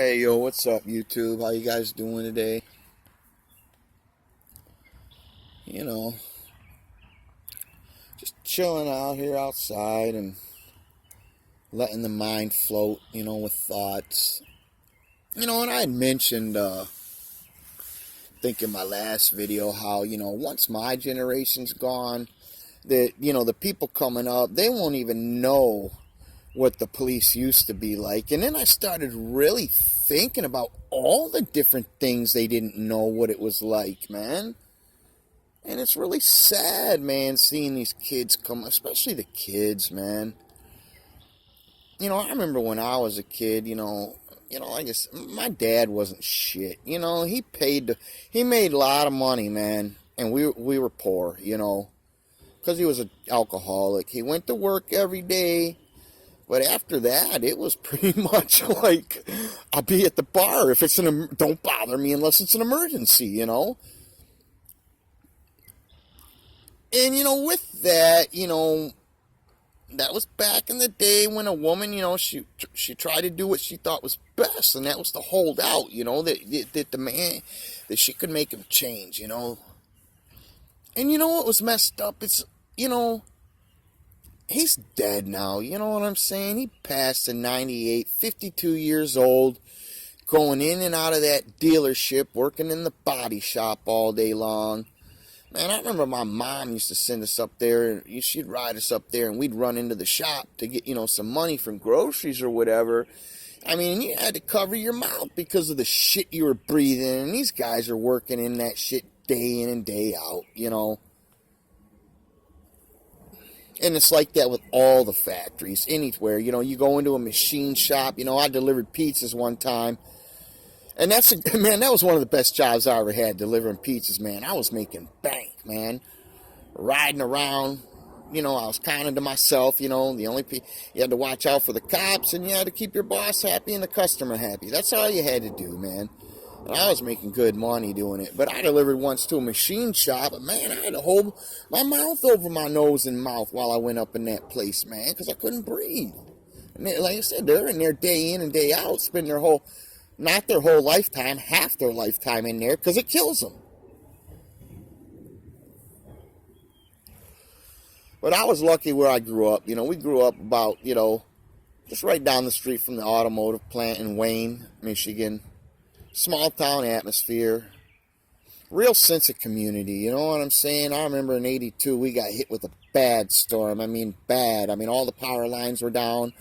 Hey yo, what's up YouTube? How you guys doing today? You know, just chilling out here outside and letting the mind float, with thoughts. And I had mentioned, think in my last video how, once my generation's gone, that, the people coming up, they won't even know what the police used to be like. And then I started really thinking about all the different things they didn't know what it was like, man. And it's really sad, man, seeing these kids come, especially the kids, man. I remember when I was a kid, I guess my dad wasn't shit. He made a lot of money, man, and we were poor, because he was an alcoholic. He went to work every day. But after that, it was pretty much like, I'll be at the bar if it's don't bother me unless it's an emergency, And, with that, that was back in the day when a woman, she tried to do what she thought was best, and that was to hold out, that the man, that she could make him change, And what was messed up? It's, he's dead now, you know what I'm saying? He passed at 98, 52 years old, going in and out of that dealership, working in the body shop all day long. Man, I remember my mom used to send us up there. She'd ride us up there, and we'd run into the shop to get, some money from groceries or whatever. I mean, you had to cover your mouth because of the shit you were breathing, and these guys are working in that shit day in and day out, And it's like that with all the factories, anywhere. You go into a machine shop. I delivered pizzas one time. And man, that was one of the best jobs I ever had, delivering pizzas, man. I was making bank, man. Riding around. I was kind of to myself, the only you had to watch out for the cops, and you had to keep your boss happy and the customer happy. That's all you had to do, man. And I was making good money doing it. But I delivered once to a machine shop. And, man, I had to hold my mouth over my nose and mouth while I went up in that place, man, because I couldn't breathe. And like I said, they're in there day in and day out, spend not their whole lifetime, half their lifetime in there, because it kills them. But I was lucky where I grew up. We grew up about, just right down the street from the automotive plant in Wayne, Michigan. Small town atmosphere, real sense of community, you know what I'm saying? I remember in 82 we got hit with a bad storm. I mean bad. I mean all the power lines were down,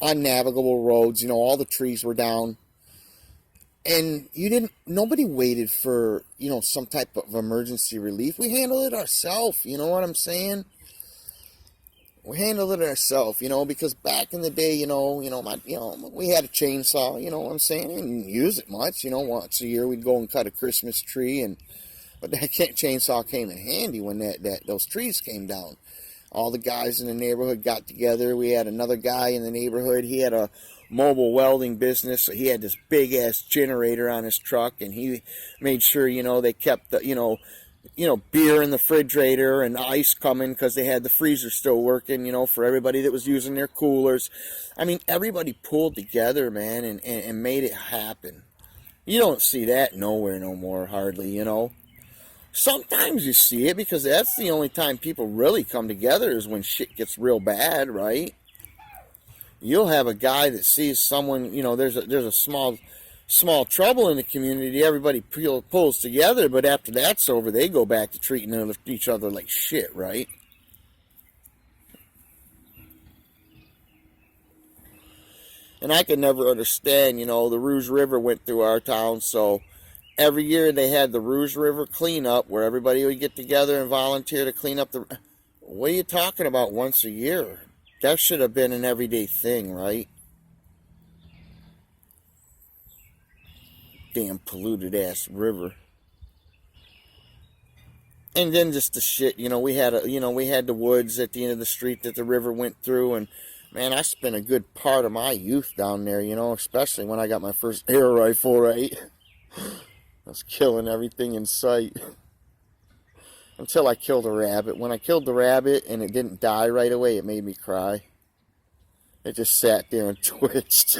unnavigable roads, all the trees were down. And nobody waited for, some type of emergency relief. We handled it ourselves, you know what I'm saying? We handled it ourselves, because back in the day, we had a chainsaw, you know what I'm saying? We didn't use it much, once a year we'd go and cut a Christmas tree, but that chainsaw came in handy when those trees came down. All the guys in the neighborhood got together. We had another guy in the neighborhood. He had a mobile welding business, so he had this big ass generator on his truck, and he made sure, they kept the, beer in the refrigerator and ice coming because they had the freezer still working, for everybody that was using their coolers. I mean, everybody pulled together, man, and made it happen. You don't see that nowhere no more, hardly, Sometimes you see it because that's the only time people really come together is when shit gets real bad, right? You'll have a guy that sees someone, there's a small trouble in the community, everybody pulls together, but after that's over, they go back to treating each other like shit, right? And I could never understand, the Rouge River went through our town, so every year they had the Rouge River cleanup where everybody would get together and volunteer to clean up the... What are you talking about once a year? That should have been an everyday thing, right? Damn polluted ass river. And then just the shit, we had the woods at the end of the street that the river went through, and man, I spent a good part of my youth down there, especially when I got my first air rifle, right? I was killing everything in sight until I killed a rabbit. When I killed the rabbit and it didn't die right away, it made me cry. It just sat there and twitched.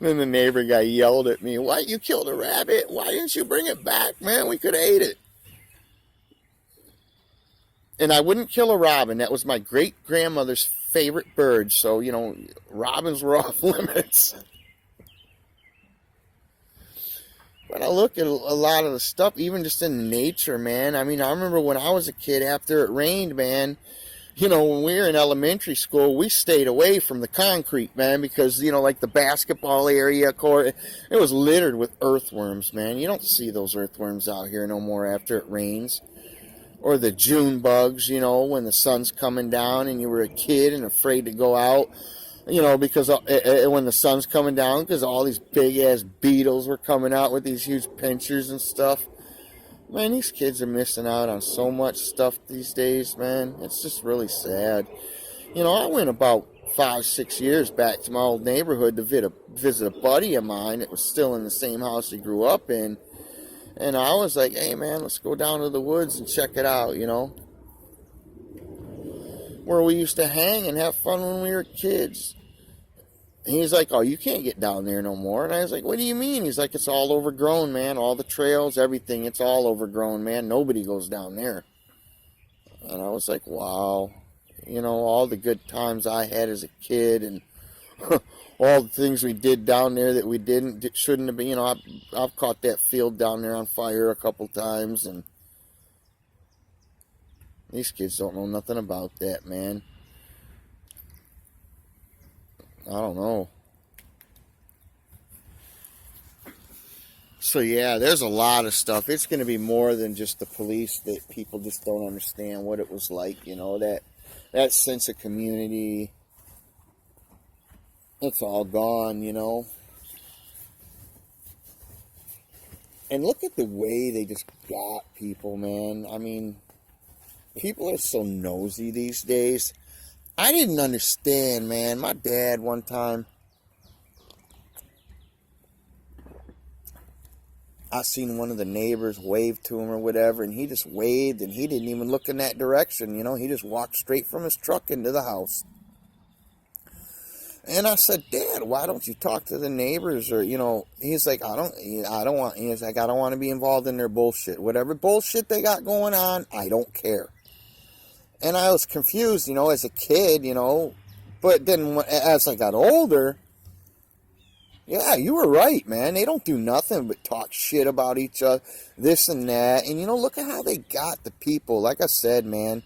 Then the neighbor guy yelled at me, "Why you killed a rabbit? Why didn't you bring it back, man? We could have ate it." And I wouldn't kill a robin. That was my great-grandmother's favorite bird. So, robins were off limits. But I look at a lot of the stuff, even just in nature, man. I mean, I remember when I was a kid, after it rained, man, when we were in elementary school, we stayed away from the concrete, man, because, like the basketball area court, it was littered with earthworms, man. You don't see those earthworms out here no more after it rains. Or the June bugs, when the sun's coming down and you were a kid and afraid to go out, because when the sun's coming down, because all these big-ass beetles were coming out with these huge pinchers and stuff. Man, these kids are missing out on so much stuff these days, man. It's just really sad. I went about 5-6 years back to my old neighborhood to visit a buddy of mine that was still in the same house he grew up in. And I was like, hey, man, let's go down to the woods and check it out, where we used to hang and have fun when we were kids. And he's like, oh, you can't get down there no more. And I was like, what do you mean? He's like, it's all overgrown, man. All the trails, everything, it's all overgrown, man. Nobody goes down there. And I was like, wow. All the good times I had as a kid and all the things we did down there that we shouldn't have been. I've caught that field down there on fire a couple times. And these kids don't know nothing about that, man. I don't know. So yeah, there's a lot of stuff. It's going to be more than just the police that people just don't understand what it was like, that sense of community. It's all gone, And look at the way they just got people, man. I mean, people are so nosy these days. I didn't understand, man. My dad one time, I seen one of the neighbors wave to him or whatever, and he just waved, and he didn't even look in that direction, He just walked straight from his truck into the house. And I said, Dad, why don't you talk to the neighbors? Or, he's like, I don't want to be involved in their bullshit. Whatever bullshit they got going on, I don't care. And I was confused, as a kid, But then as I got older, yeah, you were right, man. They don't do nothing but talk shit about each other, this and that. And, look at how they got the people. Like I said, man,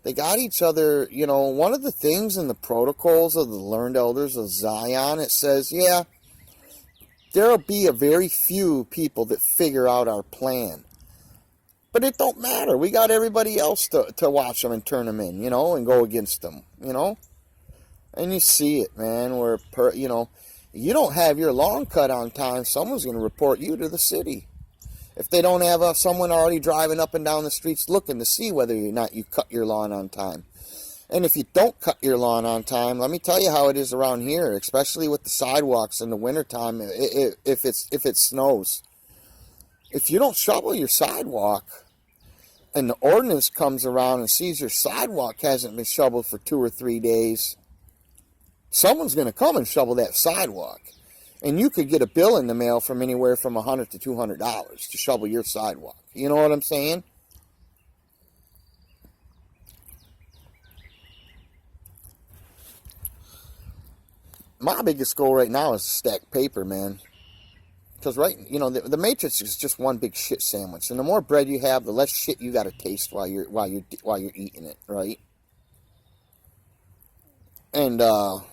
they got each other. One of the things in the protocols of the learned elders of Zion, it says, yeah, there'll be a very few people that figure out our plan. But it don't matter. We got everybody else to watch them and turn them in, and go against them, And you see it, man, where, you don't have your lawn cut on time, someone's going to report you to the city. If they don't have someone already driving up and down the streets looking to see whether or not you cut your lawn on time. And if you don't cut your lawn on time, let me tell you how it is around here, especially with the sidewalks in the wintertime, if it snows. If you don't shovel your sidewalk, and the ordinance comes around and sees your sidewalk hasn't been shoveled for 2 or 3 days, someone's going to come and shovel that sidewalk. And you could get a bill in the mail from anywhere from $100 to $200 to shovel your sidewalk. You know what I'm saying? My biggest goal right now is to stack paper, man. Because the Matrix is just one big shit sandwich, and the more bread you have, the less shit you got to taste while you're eating it, right? And I'm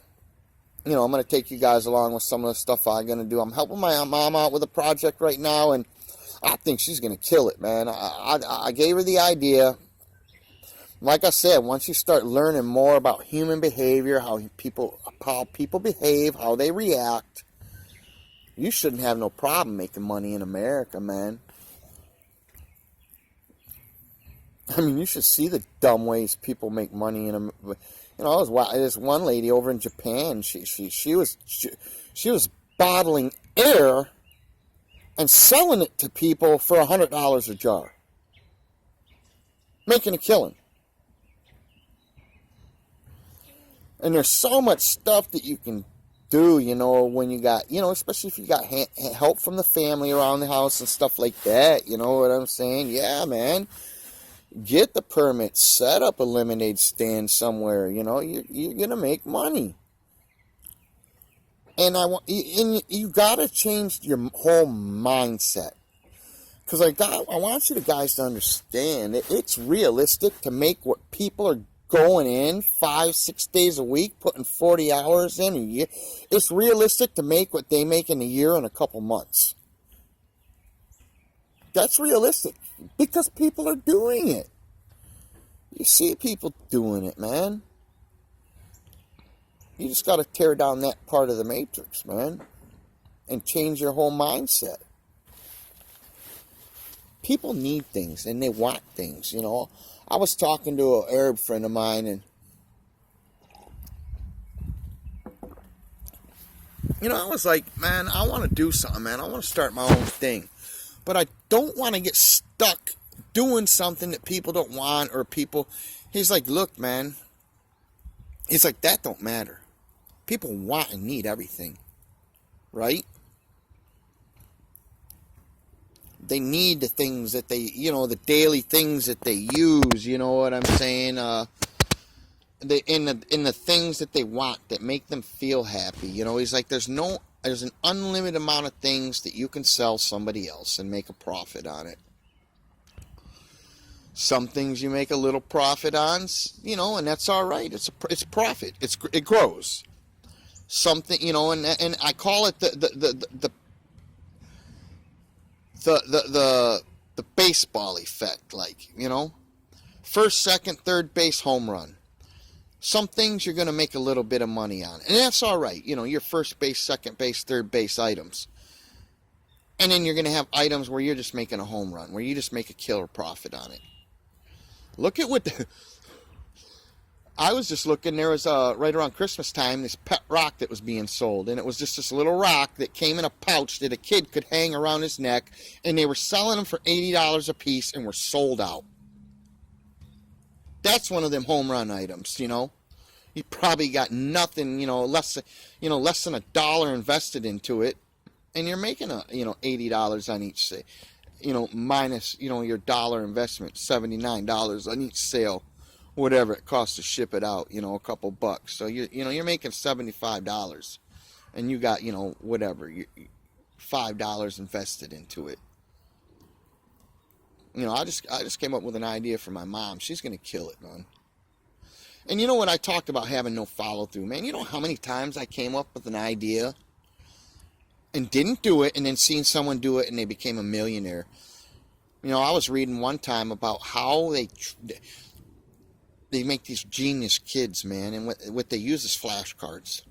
gonna take you guys along with some of the stuff I'm gonna do. I'm helping my mom out with a project right now, and I think she's gonna kill it, man. I gave her the idea. Like I said, once you start learning more about human behavior, how people behave, how they react, you shouldn't have no problem making money in America, man. I mean, you should see the dumb ways people make money in America. There's one lady over in Japan. She was bottling air and selling it to people for $100 a jar, making a killing. And there's so much stuff that you can do, when you got, especially if you got help from the family around the house and stuff like that, you know what I'm saying? Yeah, man. Get the permit, set up a lemonade stand somewhere, you're going to make money. And you got to change your whole mindset. Because I want you guys to understand that it's realistic to make what people are going in 5-6 days a week, putting 40 hours in a year. It's realistic to make what they make in a year in a couple months. That's realistic because people are doing it. You see people doing it, man. You just got to tear down that part of the matrix, man, and change your whole mindset. People need things and they want things, I was talking to an Arab friend of mine, and I was like, man, I want to do something, man. I want to start my own thing, but I don't want to get stuck doing something that people don't want, or people. He's like, look, man. He's like, that don't matter. People want and need everything, right? They need the things that they, the daily things that they use, you know what I'm saying? In the things that they want that make them feel happy. He's like, there's an unlimited amount of things that you can sell somebody else and make a profit on it. Some things you make a little profit on, and that's all right. It's profit. It grows. Something, and I call it the baseball effect, first, second, third base home run. Some things you're going to make a little bit of money on, and that's all right. Your first base, second base, third base items. And then you're going to have items where you're just making a home run, where you just make a killer profit on it. Look at what I was just looking. There was right around Christmas time, this pet rock that was being sold, and it was just this little rock that came in a pouch that a kid could hang around his neck, and they were selling them for $80 a piece and were sold out. That's one of them home run items. You probably got nothing, less than $1 invested into it, and you're making $80 on each sale. Minus your dollar investment, $79 on each sale. Whatever it costs to ship it out, a couple bucks. So you're making $75, and you got whatever, $5 invested into it. I just came up with an idea for my mom. She's gonna kill it, man. And what I talked about having no follow through, man. You know how many times I came up with an idea and didn't do it, and then seen someone do it and they became a millionaire. I was reading one time about how they make these genius kids, man, and what they use is flashcards.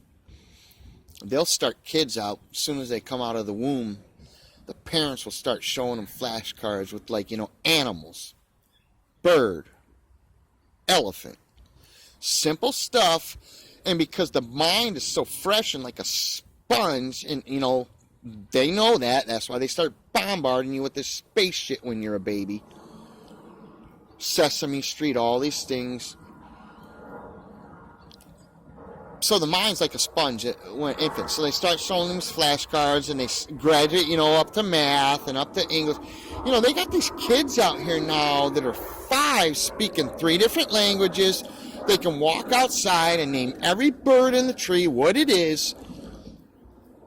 They'll start kids out as soon as they come out of the womb. The parents will start showing them flashcards with animals, bird, elephant, simple stuff. And because the mind is so fresh and like a sponge, and they know that's why they start bombarding you with this space shit when you're a baby. Sesame Street, all these things. So the mind's like a sponge when infants. So they start showing them flashcards, and they graduate, up to math and up to English. They got these kids out here now that are 5 speaking 3 different languages. They can walk outside and name every bird in the tree, what it is.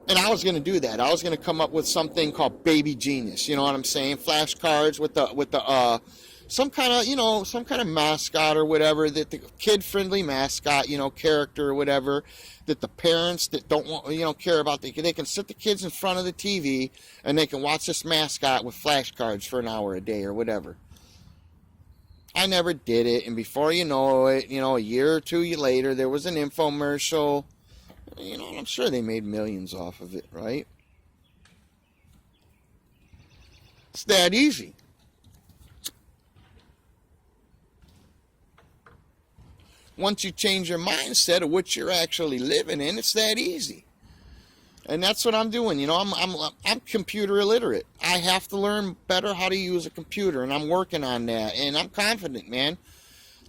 And I was going to do that. I was going to come up with something called Baby Genius. You know what I'm saying? Flashcards with the some kind of mascot or whatever, that the kid-friendly mascot, character or whatever, that the parents that don't want, care about, they can sit the kids in front of the TV and they can watch this mascot with flashcards for an hour a day or whatever. I never did it, and before you know it, a year or two later, there was an infomercial. I'm sure they made millions off of it, right? It's that easy. Once you change your mindset of what you're actually living in, it's that easy. And that's what I'm doing. I'm computer illiterate. I have to learn better how to use a computer, and I'm working on that. And I'm confident, man.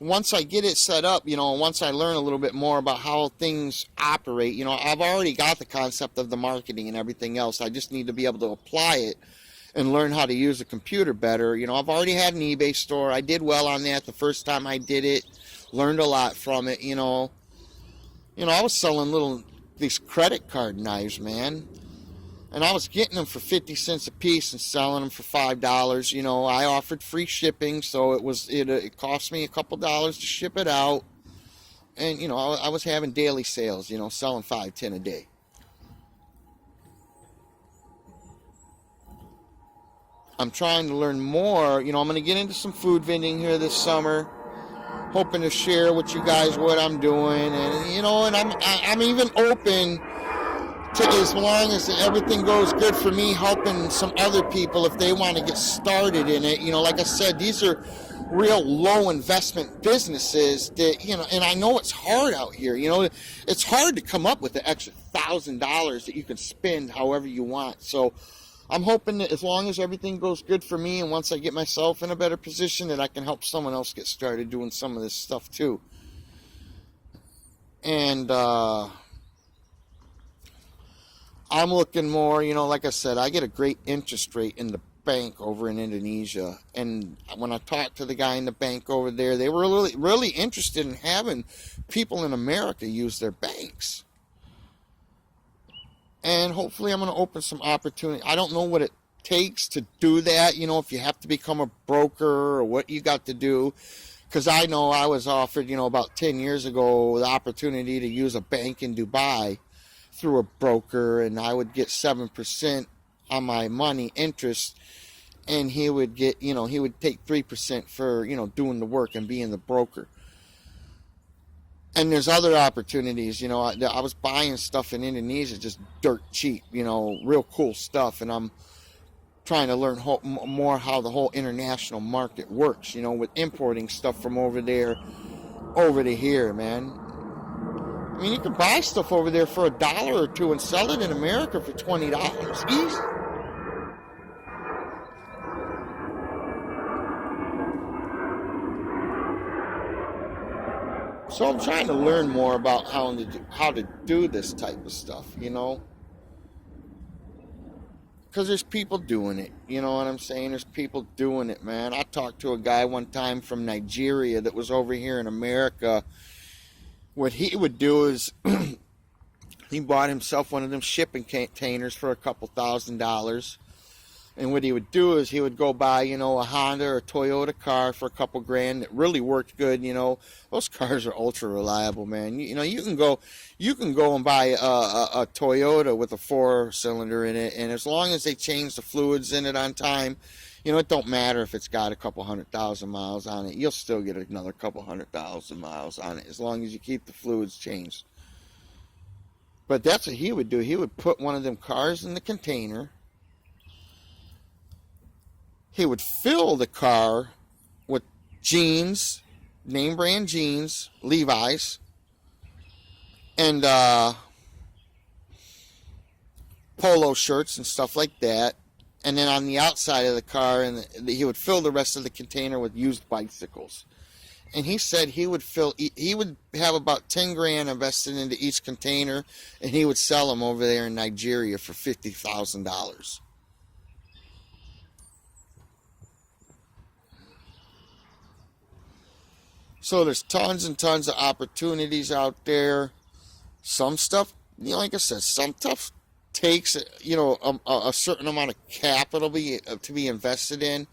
once I get it set up, you know, once I learn a little bit more about how things operate, you know, I've already got the concept of the marketing and everything else. I just need to be able to apply it and learn how to use a computer better. You know, I've already had an eBay store. I did well on that the first time I did it. Learned a lot from it, you know. You know, I was selling these credit card knives, man. And I was getting them for 50 cents a piece and selling them for $5. You know, I offered free shipping, so it cost me a couple dollars to ship it out. And, you know, I was having daily sales, you know, selling 5, 10 a day. I'm trying to learn more. You know, I'm going to get into some food vending here this summer, hoping to share with you guys what I'm doing. And, you know, and I'm even open to, as long as everything goes good for me, helping some other people if they want to get started in it. You know, like I said, these are real low investment businesses that, you know, and I know it's hard out here. You know, it's hard to come up with the extra $1,000 that you can spend however you want. So I'm hoping that as long as everything goes good for me, and once I get myself in a better position, that I can help someone else get started doing some of this stuff too. And I'm looking more, you know, like I said, I get a great interest rate in the bank over in Indonesia. And when I talked to the guy in the bank over there, they were really, really interested in having people in America use their banks. And hopefully I'm going to open some opportunity. I don't know what it takes to do that, you know, if you have to become a broker or what you got to do. Because I know I was offered, you know, about 10 years ago, the opportunity to use a bank in Dubai through a broker, and I would get 7% on my money interest, and he would get, you know, he would take 3% for, you know, doing the work and being the broker. And there's other opportunities, you know, I was buying stuff in Indonesia just dirt cheap, you know, real cool stuff, and I'm trying to learn more how the whole international market works, you know, with importing stuff from over there over to here, man. I mean, you can buy stuff over there for $1 or $2 and sell it in America for $20. Easy. So I'm trying to learn more about how to do this type of stuff, you know. Because there's people doing it, you know what I'm saying? There's people doing it, man. I talked to a guy one time from Nigeria that was over here in America. What he would do is he bought himself one of them shipping containers for a couple $1,000. And what he would do is he would go buy, you know, a Honda or a Toyota car for a couple grand that really worked good. You know, those cars are ultra reliable, man. You know, you can go and buy a Toyota with a 4-cylinder in it, and as long as they change the fluids in it on time, you know, it don't matter if it's got a couple 100,000 miles on it. You'll still get another couple 100,000 miles on it as long as you keep the fluids changed. But that's what he would do. He would put one of them cars in the container. He would fill the car with jeans, name brand jeans, Levi's, and polo shirts and stuff like that. And then on the outside of the car, he would fill the rest of the container with used bicycles. And he said he would have about 10 grand invested into each container, and he would sell them over there in Nigeria for $50,000. So there's tons and tons of opportunities out there. Some stuff, you know, like I said, some stuff takes, you know, a certain amount of capital to be invested in.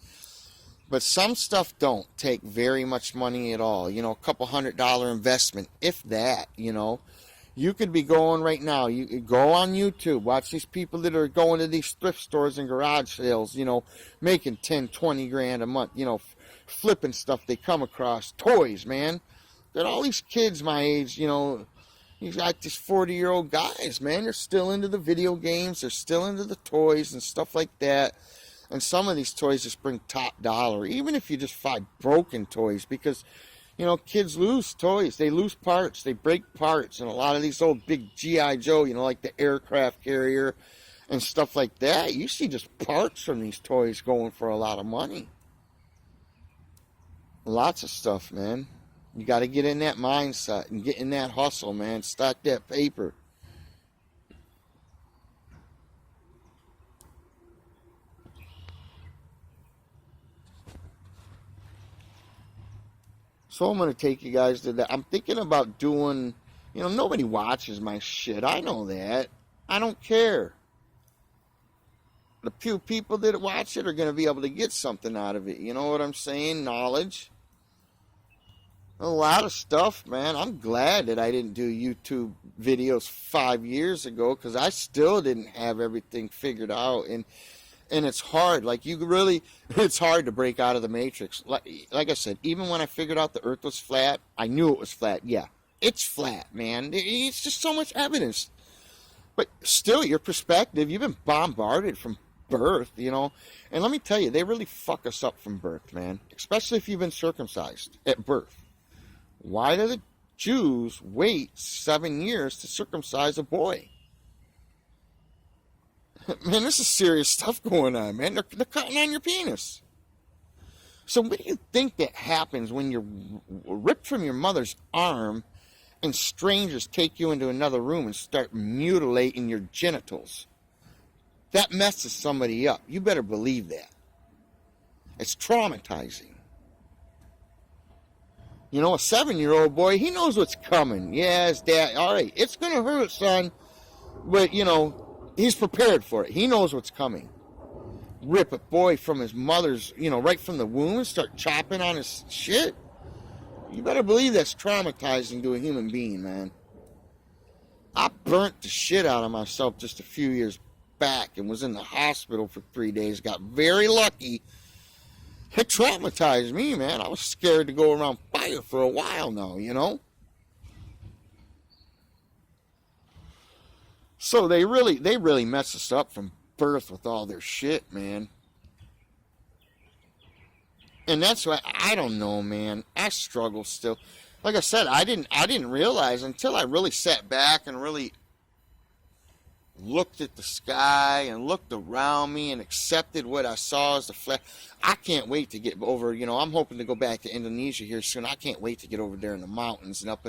But some stuff don't take very much money at all. You know, a couple $100 investment, if that, you know. You could be going right now. You go on YouTube, watch these people that are going to these thrift stores and garage sales, you know, making 10, 20 grand a month, you know, flipping stuff they come across. Toys, man. Got all these kids my age, you know, you got these 40-year-old guys, man. They're still into the video games. They're still into the toys and stuff like that. And some of these toys just bring top dollar, even if you just buy broken toys, because, you know, kids lose toys. They lose parts. They break parts. And a lot of these old big G.I. Joe, you know, like the aircraft carrier and stuff like that, you see just parts from these toys going for a lot of money. Lots of stuff, man. You got to get in that mindset and get in that hustle, man. Stack that paper. So I'm going to take you guys to that. I'm thinking about doing, nobody watches my shit. I know that. I don't care. The few people that watch it are going to be able to get something out of it. You know what I'm saying? Knowledge. A lot of stuff, man. I'm glad that I didn't do YouTube videos 5 years ago, because I still didn't have everything figured out. And it's hard. Like, it's hard to break out of the matrix. Like I said, even when I figured out the earth was flat, I knew it was flat. Yeah, it's flat, man. It's just so much evidence. But still, your perspective, you've been bombarded from birth, And let me tell you, they really fuck us up from birth, man. Especially if you've been circumcised at birth. Why do the Jews wait 7 years to circumcise a boy? Man, this is serious stuff going on, man. They're cutting on your penis. So what do you think that happens when you're ripped from your mother's arm and strangers take you into another room and start mutilating your genitals? That messes somebody up. You better believe that. It's traumatizing. A 7-year-old boy, he knows what's coming. Yeah, his dad, all right, it's going to hurt, son. But, he's prepared for it. He knows what's coming. Rip a boy from his mother's, right from the womb and start chopping on his shit. You better believe that's traumatizing to a human being, man. I burnt the shit out of myself just a few years back and was in the hospital for 3 days. Got very lucky. It traumatized me, man. I was scared to go around fire for a while now, So they really mess us up from birth with all their shit, man. And that's why, I don't know, man. I struggle still. Like I said, I didn't realize until I really sat back and really looked at the sky and looked around me and accepted what I saw as the flat. I can't wait to get over, I'm hoping to go back to Indonesia here soon. I can't wait to get over there in the mountains and up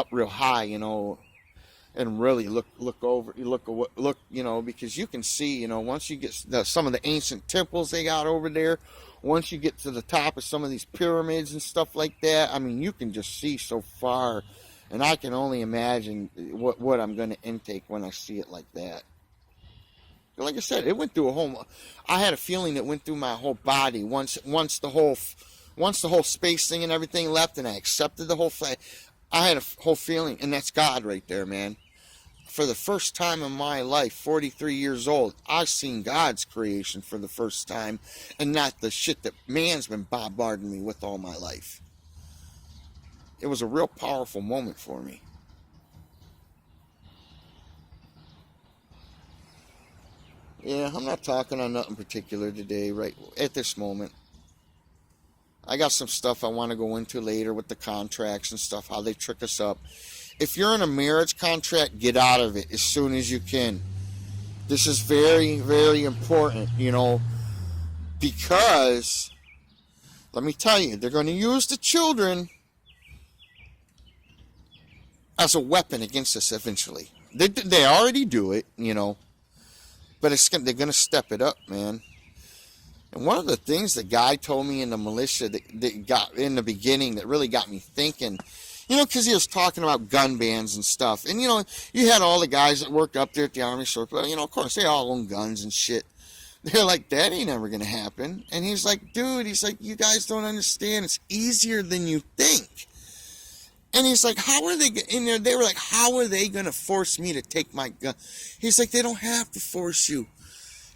real high, and really look over, because you can see, once you get some of the ancient temples they got over there, once you get to the top of some of these pyramids and stuff like that, I mean, you can just see so far, and I can only imagine what I'm going to intake when I see it like that. Like I said, it went through I had a feeling that went through my whole body once the whole space thing and everything left, and I accepted the whole thing. I had a whole feeling, and that's God right there, man. For the first time in my life, 43 years old, I've seen God's creation for the first time, and not the shit that man's been bombarding me with all my life. It was a real powerful moment for me. Yeah, I'm not talking on nothing particular today, right at this moment. I got some stuff I want to go into later with the contracts and stuff, how they trick us up. If you're in a marriage contract, get out of it as soon as you can. This is very, very important, because, let me tell you, they're going to use the children as a weapon against us eventually. They already do it, but they're going to step it up, man. And one of the things the guy told me in the militia that got in the beginning that really got me thinking, because he was talking about gun bans and stuff. And, you had all the guys that worked up there at the Army Surplus. Of course, they all own guns and shit. They're like, that ain't never going to happen. And he's like, dude, you guys don't understand. It's easier than you think. And he's like, how are they in there? They were like, how are they going to force me to take my gun? He's like, they don't have to force you.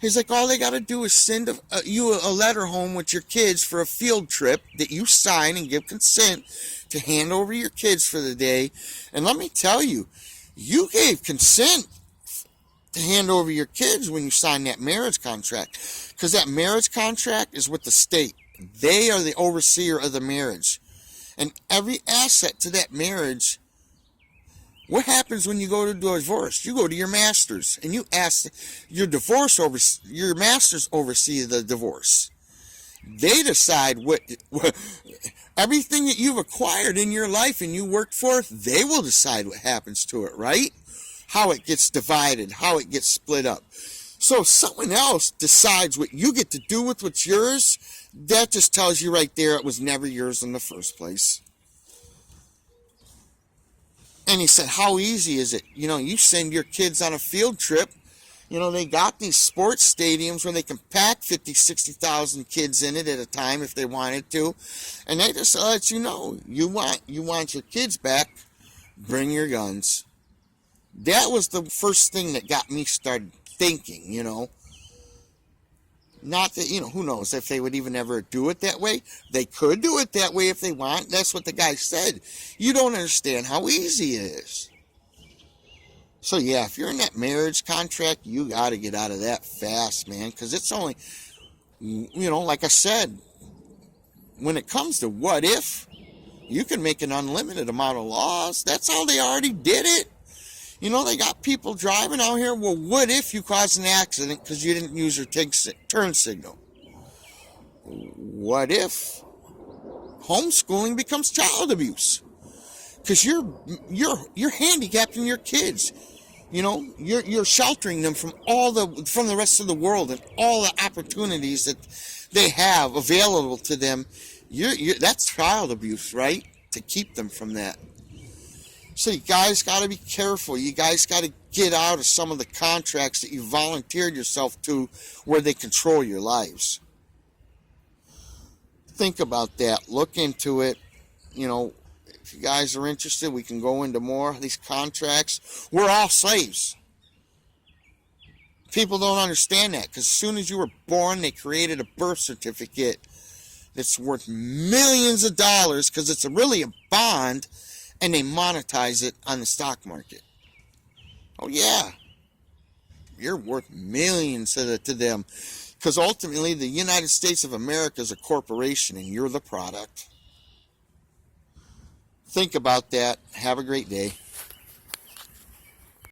He's like, all they got to do is send you a letter home with your kids for a field trip that you sign and give consent to hand over your kids for the day. And let me tell you, you gave consent to hand over your kids when you signed that marriage contract. Because that marriage contract is with the state. They are the overseer of the marriage. And every asset to that marriage, what happens when you go to divorce? You go to your masters and you ask your masters oversee the divorce. They decide what everything that you've acquired in your life and you worked for, they will decide what happens to it, right? How it gets divided, how it gets split up. So if someone else decides what you get to do with what's yours, that just tells you right there it was never yours in the first place. And he said, how easy is it? You send your kids on a field trip. They got these sports stadiums where they can pack 50, 60,000 kids in it at a time if they wanted to. And they just let you want your kids back, bring your guns. That was the first thing that got me started thinking, Not that, who knows if they would even ever do it that way. They could do it that way if they want. That's what the guy said. You don't understand how easy it is. So, yeah, if you're in that marriage contract, you got to get out of that fast, man. Because it's only, like I said, when it comes to what if, you can make an unlimited amount of laws. That's how they already did it. They got people driving out here. Well, what if you caused an accident because you didn't use your turn signal? What if homeschooling becomes child abuse? Because you're handicapping your kids. You're sheltering them from from the rest of the world and all the opportunities that they have available to them. That's child abuse, right? To keep them from that. So you guys got to be careful. You guys got to get out of some of the contracts that you volunteered yourself to where they control your lives. Think about that. Look into it. If you guys are interested, we can go into more of these contracts. We're all slaves. People don't understand that because as soon as you were born, they created a birth certificate that's worth millions of dollars because it's really a bond. And they monetize it on the stock market. Oh, yeah. You're worth millions to them. Because ultimately, the United States of America is a corporation, and you're the product. Think about that. Have a great day.